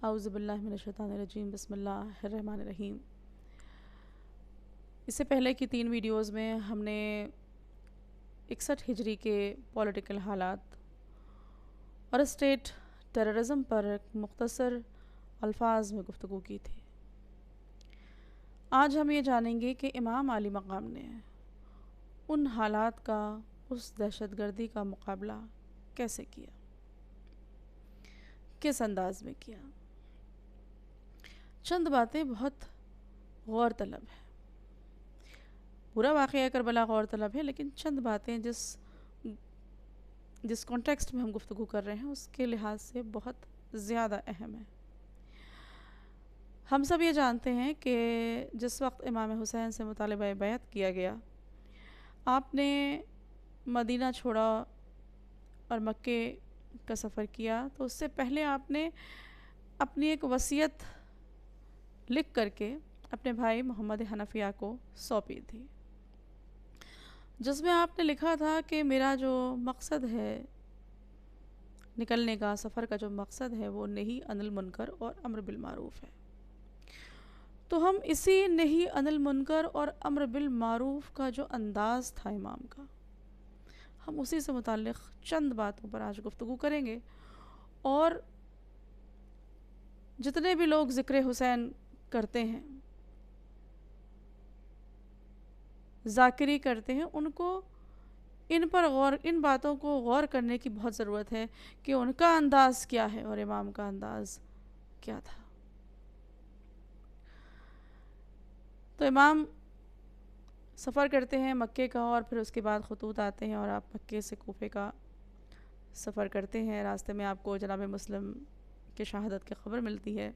اعوذ باللہ من الشیطان الرجیم، بسم اللہ الرحمن الرحیم۔ اس سے پہلے کی 3 ویڈیوز میں ہم نے 61 ہجری کے پولیٹیکل حالات اور اسٹیٹ ٹیررزم پر ایک مختصر الفاظ میں گفتگو کی تھی۔ آج ہم یہ جانیں گے کہ امام عالی مقام نے ان حالات کا، اس دہشت گردی کا مقابلہ کیسے کیا، کس انداز میں کیا۔ چند باتیں بہت غور طلب ہیں۔ پورا واقعہ کربلا غور طلب ہے، لیکن چند باتیں جس کانٹیکسٹ میں ہم گفتگو کر رہے ہیں اس کے لحاظ سے بہت زیادہ اہم ہے۔ ہم سب یہ جانتے ہیں کہ جس وقت امام حسین سے مطالبہ بیعت کیا گیا، آپ نے مدینہ چھوڑا اور مکے کا سفر کیا، تو اس سے پہلے آپ نے اپنی ایک وصیت لکھ کر کے اپنے بھائی محمد حنفیہ کو سونپی تھی، جس میں آپ نے لکھا تھا کہ میرا جو مقصد ہے نکلنے کا، سفر کا جو مقصد ہے وہ نہی عن المنکر اور امر بالمعروف ہے۔ تو ہم اسی نہی عن المنکر اور امر بالمعروف کا جو انداز تھا امام کا، ہم اسی سے متعلق چند باتوں پر آج گفتگو کریں گے، اور جتنے بھی لوگ ذکر حسین کرتے ہیں، ذاکری کرتے ہیں، ان کو ان باتوں کو غور کرنے کی بہت ضرورت ہے کہ ان کا انداز کیا ہے اور امام کا انداز کیا تھا۔ تو امام سفر کرتے ہیں مکے کا، اور پھر اس کے بعد خطوط آتے ہیں اور آپ مکے سے کوفے کا سفر کرتے ہیں۔ راستے میں آپ کو جناب مسلم کی شہادت کی خبر ملتی ہے،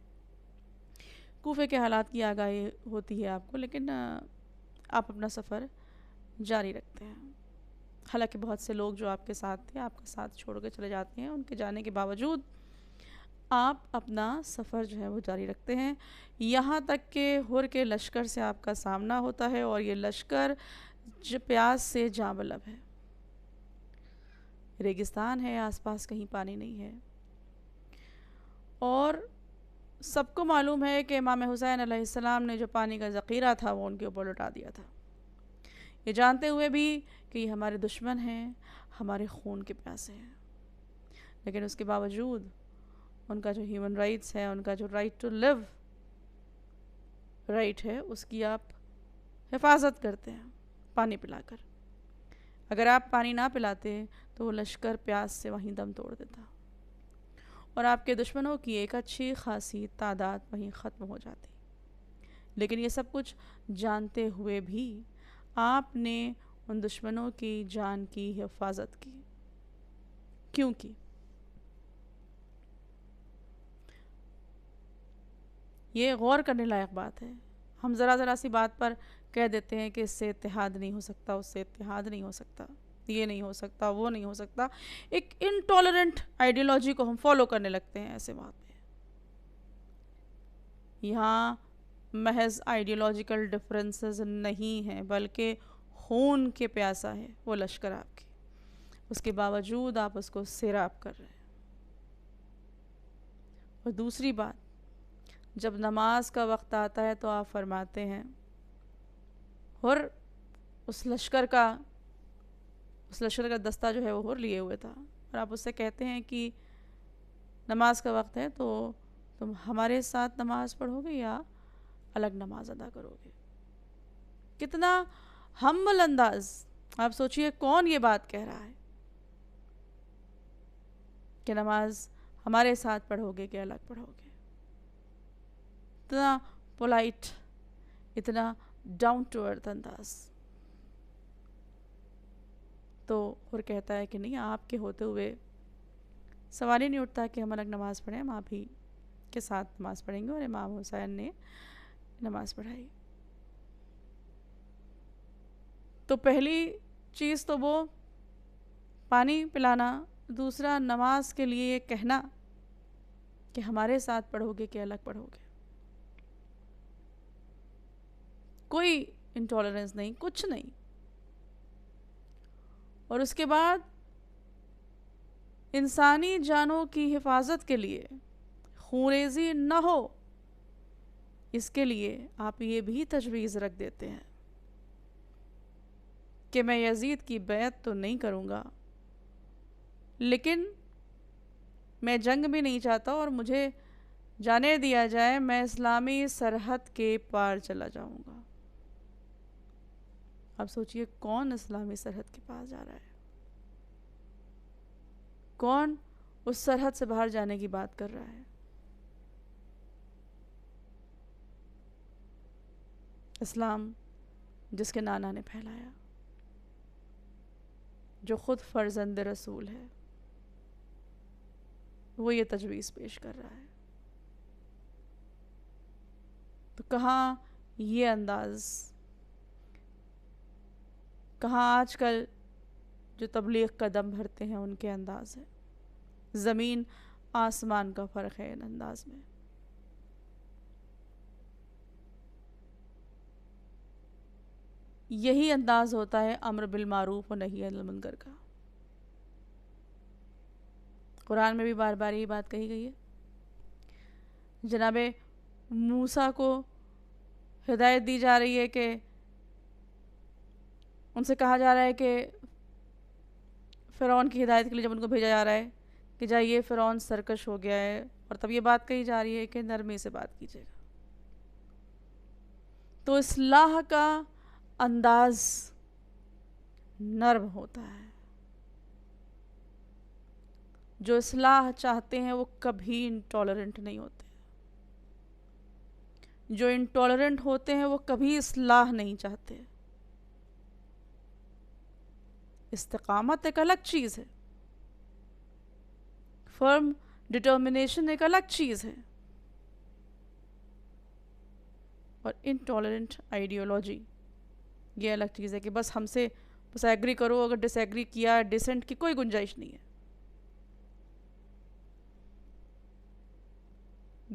کوفے کے حالات کی آگاہی ہوتی ہے آپ کو، لیکن آپ اپنا سفر جاری رکھتے ہیں۔ حالانکہ بہت سے لوگ جو آپ کے ساتھ تھے، آپ کا ساتھ چھوڑ کے چلے جاتے ہیں، ان کے جانے کے باوجود آپ اپنا سفر جو ہے وہ جاری رکھتے ہیں، یہاں تک کہ ہر کے لشکر سے آپ کا سامنا ہوتا ہے، اور یہ لشکر پیاس سے جاں بلب ہے، ریگستان ہے، آس پاس کہیں پانی نہیں ہے، اور سب کو معلوم ہے کہ امام حسین علیہ السلام نے جو پانی کا ذخیرہ تھا وہ ان کے اوپر لٹا دیا تھا، یہ جانتے ہوئے بھی کہ یہ ہمارے دشمن ہیں، ہمارے خون کے پیاسے ہیں، لیکن اس کے باوجود ان کا جو ہیومن رائٹس ہے، ان کا جو رائٹ ٹو لیو رائٹ ہے، اس کی آپ حفاظت کرتے ہیں پانی پلا کر۔ اگر آپ پانی نہ پلاتے تو وہ لشکر پیاس سے وہیں دم توڑ دیتا، اور آپ کے دشمنوں کی ایک اچھی خاصی تعداد وہیں ختم ہو جاتی۔ لیکن یہ سب کچھ جانتے ہوئے بھی آپ نے ان دشمنوں کی جان کی حفاظت کی۔ کیوں کی؟ یہ غور کرنے لائق بات ہے۔ ہم ذرا سی بات پر کہہ دیتے ہیں کہ اس سے اتحاد نہیں ہو سکتا، اس سے اتحاد نہیں ہو سکتا، یہ نہیں ہو سکتا، وہ نہیں ہو سکتا، ایک انٹالرنٹ آئیڈیالوجی کو ہم فالو کرنے لگتے ہیں ایسے وہاں پہ۔ یہاں محض آئیڈیالوجیکل ڈفرینسز نہیں ہیں، بلکہ خون کے پیاسا ہے وہ لشکر آپ کی، اس کے باوجود آپ اس کو سیراب کر رہے ہیں۔ اور دوسری بات، جب نماز کا وقت آتا ہے تو آپ فرماتے ہیں، اور اس لشکر کا دستہ جو ہے وہ ہر لیے ہوئے تھا، اور آپ اس سے کہتے ہیں کہ نماز کا وقت ہے تو تم ہمارے ساتھ نماز پڑھو گے یا الگ نماز ادا کرو گے۔ کتنا ہمبل انداز! آپ سوچئے کون یہ بات کہہ رہا ہے کہ نماز ہمارے ساتھ پڑھو گے کہ الگ پڑھو گے؟ اتنا پولائٹ، اتنا ڈاؤن ٹو ارتھ انداز۔ تو اور کہتا ہے کہ نہیں، آپ کے ہوتے ہوئے سوال ہی نہیں اٹھتا کہ ہم الگ نماز پڑھیں، ہم آپ ہی کے ساتھ نماز پڑھیں گے، اور امام حسین نے نماز پڑھائی۔ تو پہلی چیز تو وہ پانی پلانا، دوسرا نماز کے لیے یہ کہنا کہ ہمارے ساتھ پڑھو گے کہ الگ پڑھو گے۔ کوئی انٹالرنس نہیں، کچھ نہیں۔ اور اس کے بعد انسانی جانوں کی حفاظت کے لیے، خونریزی نہ ہو، اس کے لیے آپ یہ بھی تجویز رکھ دیتے ہیں کہ میں یزید کی بیعت تو نہیں کروں گا، لیکن میں جنگ بھی نہیں چاہتا، اور مجھے جانے دیا جائے میں اسلامی سرحد کے پار چلا جاؤں گا۔ اب سوچئے کون اسلامی سرحد کے پاس جا رہا ہے؟ کون اس سرحد سے باہر جانے کی بات کر رہا ہے؟ اسلام جس کے نانا نے پھیلایا، جو خود فرزند رسول ہے، وہ یہ تجویز پیش کر رہا ہے۔ تو کہاں یہ انداز، کہاں آج کل جو تبلیغ کا دم بھرتے ہیں ان کے انداز ہے؟ زمین آسمان کا فرق ہے ان انداز میں۔ یہی انداز ہوتا ہے امر بالمعروف و نہی عن المنکر کا۔ قرآن میں بھی بار بار یہ بات کہی گئی ہے۔ جناب موسیٰ کو ہدایت دی جا رہی ہے کہ ان سے کہا جا رہا ہے کہ فرعون کی ہدایت کے لیے جب ان کو بھیجا جا رہا ہے کہ جائیے فرعون سرکش ہو گیا ہے، اور تب یہ بات کہی جا رہی ہے کہ نرمی سے بات کیجیے گا۔ تو اصلاح کا انداز نرم ہوتا ہے۔ جو اصلاح چاہتے ہیں وہ کبھی انٹالرنٹ نہیں ہوتے، جو انٹالرنٹ ہوتے ہیں وہ کبھی اصلاح نہیں چاہتے۔ استقامت ایک الگ چیز ہے، فرم ڈٹرمنیشن ایک الگ چیز ہے، اور انٹالرنٹ آئیڈیالوجی یہ الگ چیز ہے کہ بس ہم سے بس ایگری کرو، اگر ڈس ایگری کیا ڈسنٹ کی کوئی گنجائش نہیں ہے۔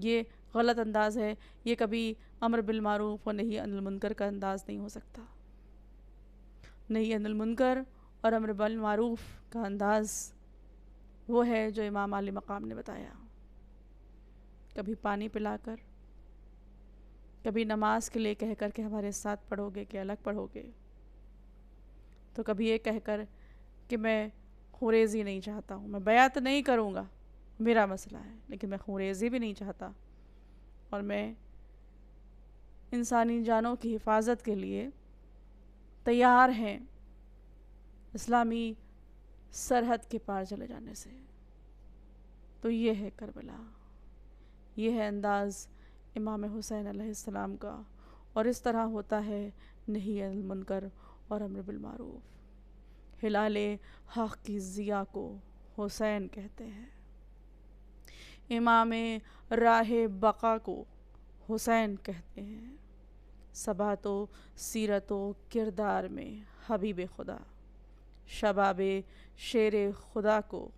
یہ غلط انداز ہے، یہ کبھی امر بالمعروف و نہی عن المنکر کا انداز نہیں ہو سکتا۔ نہی عن المنکر اور امر بالمعروف کا انداز وہ ہے جو امام علی مقام نے بتایا، کبھی پانی پلا کر، کبھی نماز کے لیے کہہ کر کہ ہمارے ساتھ پڑھو گے کہ الگ پڑھو گے، تو کبھی یہ کہہ کر کہ میں خوریزی نہیں چاہتا ہوں، میں بیعت نہیں کروں گا، میرا مسئلہ ہے، لیکن میں خوریزی بھی نہیں چاہتا، اور میں انسانی جانوں کی حفاظت کے لیے تیار ہیں اسلامی سرحد کے پار چلے جانے سے۔ تو یہ ہے کربلا، یہ ہے انداز امام حسین علیہ السلام کا، اور اس طرح ہوتا ہے نہی عن المنکر اور امر بالمعروف۔ ہلال حق کی ضیاء کو حسین کہتے ہیں، امام راہ بقا کو حسین کہتے ہیں، ثبات و سیرت و کردار میں حبیب خدا، شباب شیر خدا کو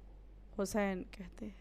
حسین کہتے ہیں۔